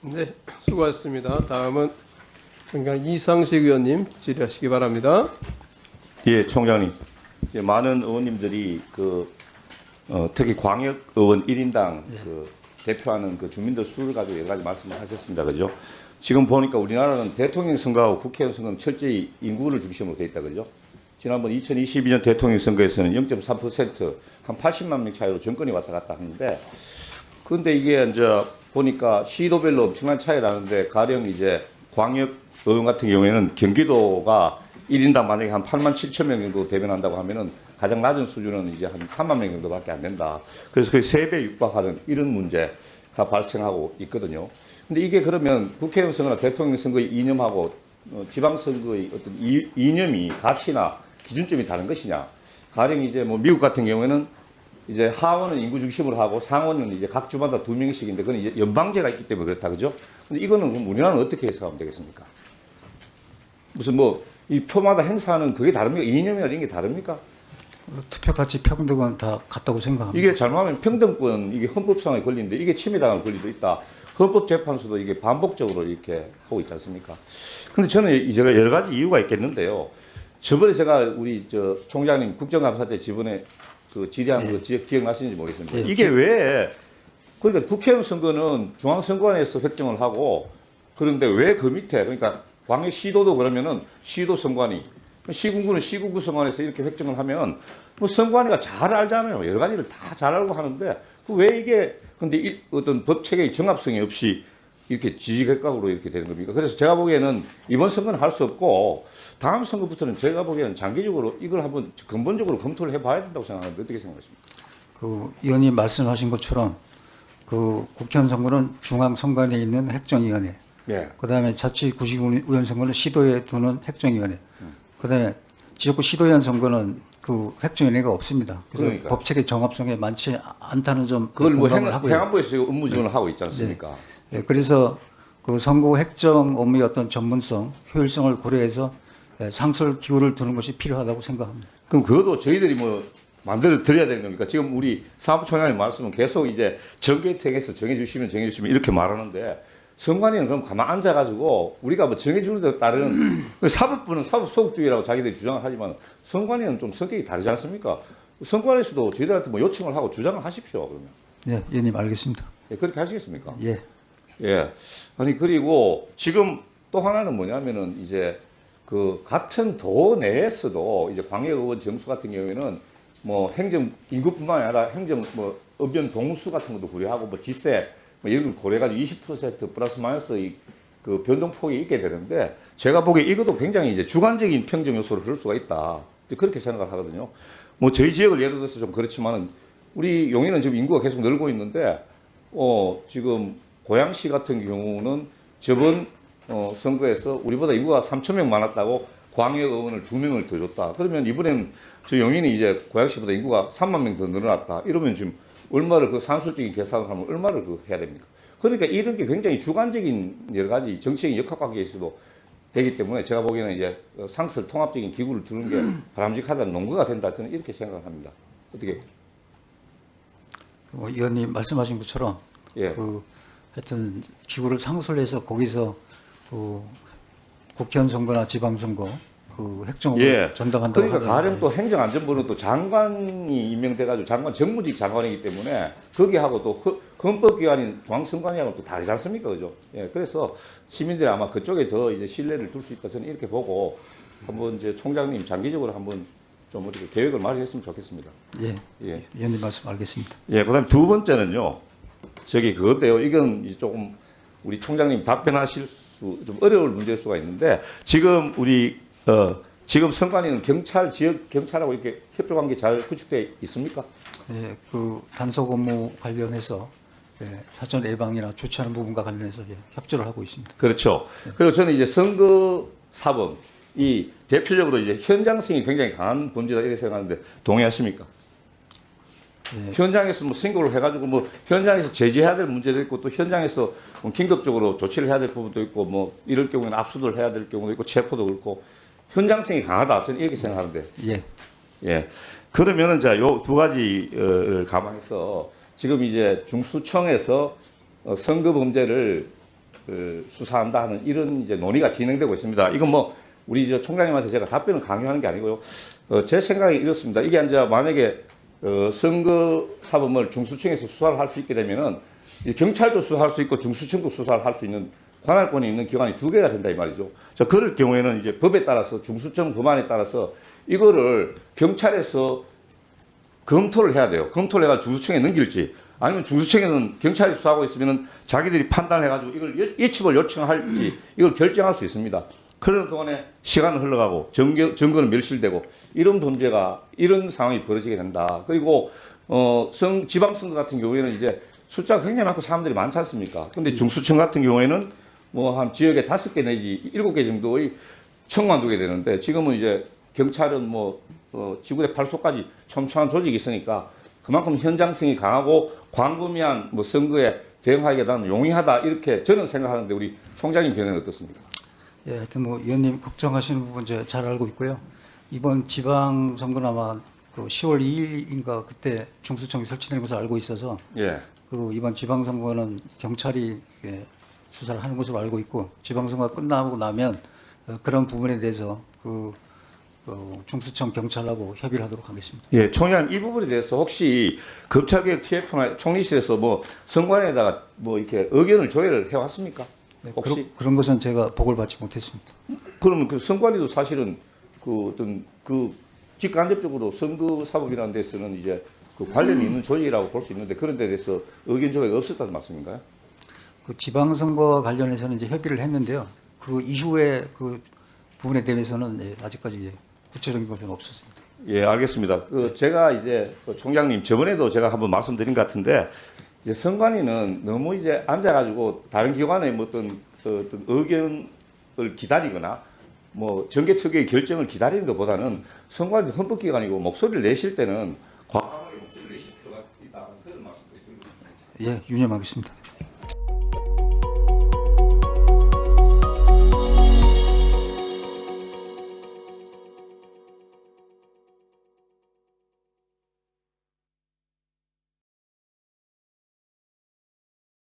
네, 수고하셨습니다. 다음은 정강 이상식 의원님 질의하시기 바랍니다. 예, 총장님. 많은 의원님들이 특히 광역 의원 1인당 대표하는 주민들 수를 가지고 여러 가지 말씀을 하셨습니다. 그죠? 지금 보니까 우리나라는 대통령 선거하고 국회의원 선거는 철저히 인구를 중심으로 돼 있다. 그죠? 지난번 2022년 대통령 선거에서는 0.3% 한 80만 명 차이로 정권이 왔다 갔다 하는데, 그런데 이게 이제 보니까 시도별로 엄청난 차이가 나는데, 가령 이제 광역 의원 같은 경우에는 경기도가 1인당 만약에 한 8만 7천 명 정도 대변한다고 하면은 가장 낮은 수준은 이제 한 3만 명 정도밖에 안 된다. 그래서 거의 3배 육박하는 이런 문제가 발생하고 있거든요. 근데 이게 그러면 국회의원 선거나 대통령 선거의 이념하고 지방선거의 어떤 이념이 가치나 기준점이 다른 것이냐. 가령 이제 뭐 미국 같은 경우에는 이제 하원은 인구 중심으로 하고 상원은 이제 각 주마다 2명씩인데 그건 이제 연방제가 있기 때문에 그렇다. 그죠? 근데 이거는 그럼 우리나라는 어떻게 해석하면 되겠습니까? 무슨 이 표마다 행사하는 그게 다릅니까? 이념이나 이런 게 다릅니까? 투표 가치 평등은 다 같다고 생각합니다. 이게 잘못하면 평등권, 이게 헌법상에 걸리는데 이게 침해당할 권리도 있다. 헌법재판소도 이게 반복적으로 이렇게 하고 있지 않습니까? 근데 저는 제가 여러 가지 이유가 있겠는데요. 저번에 제가 우리 총장님 국정감사 때 지번에 질의한 그 지역 기억나시는지 모르겠습니다. 이게 왜, 그러니까 국회의원 선거는 중앙선관위에서 획정을 하고, 그런데 왜 그 밑에, 그러니까 광역시도도 그러면은 시도 선관위, 시군구는 시군구 선관위에서 이렇게 획정을 하면 뭐 선관위가 잘 알잖아요. 여러 가지를 다 잘 알고 하는데 왜 이게 근데 어떤 법 체계의 정합성이 없이 이렇게 지지각각으로 이렇게 되는 겁니까? 그래서 제가 보기에는 이번 선거는 할 수 없고 다음 선거부터는 제가 보기에는 장기적으로 이걸 한번 근본적으로 검토를 해봐야 된다고 생각하는데 어떻게 생각하십니까? 의원님 말씀하신 것처럼 국회의원 선거는 중앙선관위에 있는 획정위원회, 예. 그다음에 자치구의원 선거는 시도에 두는 획정위원회, 그다음에 지역구 시도의원 선거는 획정위원회가 없습니다. 그래서 그러니까요. 법체계 정합성에 많지 않다는 점 그걸 뭐 공감을 하고요. 행안부에서 업무 지원을 하고 있지 않습니까? 예, 그래서 선거 획정 업무의 어떤 전문성, 효율성을 고려해서 상설 기구를 두는 것이 필요하다고 생각합니다. 그럼 그것도 저희들이 뭐 만들어 드려야 되는 겁니까? 지금 우리 사무총장님 말씀은 계속 이제 정개특에서 정해주시면 이렇게 말하는데, 선관위는 그럼 가만 앉아가지고 우리가 뭐 정해주는 데 따르는 사법부는 사법 소극주의라고 자기들이 주장을 하지만 선관위는 좀 성격이 다르지 않습니까? 선관위에서도 저희들한테 뭐 요청을 하고 주장을 하십시오. 그러면. 예, 의원님 알겠습니다. 예, 그렇게 하시겠습니까? 예. 예. 아니, 그리고 지금 또 하나는 뭐냐면은 이제 같은 도 내에서도 이제 광역의원 정수 같은 경우에는 뭐 행정 인구뿐만 아니라 행정 의견 동수 같은 것도 고려하고 뭐 지세 뭐 이런 걸 고려해가지고 20% 플러스 마이너스 변동폭이 있게 되는데, 제가 보기에 이것도 굉장히 이제 주관적인 평정 요소를 그럴 수가 있다. 그렇게 생각을 하거든요. 뭐 저희 지역을 예를 들어서 좀 그렇지만은 우리 용인은 지금 인구가 계속 늘고 있는데, 지금 고양시 같은 경우는 저번 선거에서 우리보다 인구가 3,000명 많았다고 광역 의원을 2명을 더 줬다. 그러면 이번엔 저 용인이 이제 고양시보다 인구가 3만 명 더 늘어났다. 이러면 지금 얼마를 산술적인 계산을 하면 얼마를 해야 됩니까? 그러니까 이런 게 굉장히 주관적인 여러 가지 정치적인 역학관계에서도 되기 때문에 제가 보기에는 이제 상설 통합적인 기구를 두는 게 바람직하다는 논거가 된다. 저는 이렇게 생각합니다. 어떻게? 의원님 말씀하신 것처럼 예. 하여튼 기구를 상설해서 거기서 국회의원 선거나 지방선거 획정을 예. 전담한다고 그러니까 하더라고요. 가령 또 행정안전부는 또 장관이 임명돼가지고 장관 정무직 장관이기 때문에 거기하고 또 헌법기관인 중앙선관위하고 또 다르지 않습니까, 그죠? 예, 그래서 시민들이 아마 그쪽에 더 이제 신뢰를 둘 수 있다 저는 이렇게 보고 한번 이제 총장님 장기적으로 한번 좀 어떻게 계획을 마련했으면 좋겠습니다. 예. 예. 의원님 말씀 알겠습니다. 예, 그다음 두 번째는요. 그것도요. 이건 이제 조금 우리 총장님 답변하실 수 좀 어려울 문제일 수가 있는데, 지금 지금 선관위는 지역 경찰하고 이렇게 협조 관계 잘 구축돼 있습니까? 예, 단속 업무 관련해서 사전 예방이나 조치하는 부분과 관련해서 협조를 하고 있습니다. 그렇죠. 그리고 저는 이제 선거 사범 이 대표적으로 이제 현장성이 굉장히 강한 범죄다 이렇게 생각하는데 동의하십니까? 예. 현장에서 신고를 해가지고 현장에서 제지해야 될 문제도 있고, 또 현장에서 긴급적으로 조치를 해야 될 부분도 있고, 이럴 경우에는 압수를 해야 될 경우도 있고, 체포도 그렇고, 현장성이 강하다. 저는 이렇게 생각하는데. 예. 예. 그러면은 요 두 가지를 감안해서 지금 이제 중수청에서 선거 범죄를 수사한다 하는 이런 이제 논의가 진행되고 있습니다. 이건 뭐 우리 저 총장님한테 제가 답변을 강요하는 게 아니고요. 제 생각이 이렇습니다. 이게 이제 만약에 선거 사범을 중수청에서 수사를 할 수 있게 되면은 이 경찰도 수사할 수 있고 중수청도 수사를 할 수 있는 관할권이 있는 기관이 두 개가 된다 이 말이죠. 자, 그럴 경우에는 이제 법에 따라서 중수청 법안에 따라서 이거를 경찰에서 검토를 해야 돼요. 검토를 해가지고 중수청에 넘길지 아니면 중수청에는 경찰이 수사하고 있으면은 자기들이 판단해가지고 이걸 예측을 요청할지 이걸 결정할 수 있습니다. 그러는 동안에 시간은 흘러가고 증거는 멸실되고 이런 문제가 이런 상황이 벌어지게 된다. 그리고 지방선거 같은 경우에는 이제 숫자가 굉장히 많고 사람들이 많지 않습니까? 근데 중수청 같은 경우에는 뭐 한 지역에 5개 내지 7개 정도의 청만 두게 되는데 지금은 이제 경찰은 뭐 지구대 8소까지 촘촘한 조직이 있으니까 그만큼 현장성이 강하고 광범위한 뭐 선거에 대응하기에 대한 용이하다 이렇게 저는 생각하는데 우리 총장님 견해는 어떻습니까? 예, 하여튼 뭐 의원님 걱정하시는 부분 제가 잘 알고 있고요. 이번 지방선거는 아마 그 10월 2일인가 그때 중수청이 설치된 것을 알고 있어서 예. 그 이번 지방선거는 경찰이 수사를 하는 것으로 알고 있고 지방선거가 끝나고 나면 그런 부분에 대해서 그 중수청 경찰하고 협의를 하도록 하겠습니다. 예, 총장 이 부분에 대해서 혹시 검찰개혁 TF나 총리실에서 뭐 선관위에다가 뭐 이렇게 의견을 조회를 해왔습니까? 네, 혹시 그런 것은 제가 보고를 받지 못했습니다. 그러면 그 선관위도 사실은 그 어떤 그 직간접적으로 선거 사법이라는 데서는 이제 그 관련이 있는 조직이라고 볼 수 있는데 그런 데 대해서 의견 조회가 없었다는 말씀인가요? 그 지방선거와 관련해서는 이제 협의를 했는데요. 그 이후에 그 부분에 대해서는 아직까지 구체적인 것은 없었습니다. 예, 알겠습니다. 제가 이제 총장님 저번에도 제가 한번 말씀드린 것 같은데 이제 선관위는 너무 이제 앉아가지고 다른 기관의 뭐 어떤 의견을 기다리거나 뭐 정개특위의 결정을 기다리는 것보다는 선관위 헌법기관이고 목소리를 내실 때는 과감하게 목소리를 내실 필요가 있다 그런 말씀드립니다. 예, 유념하겠습니다.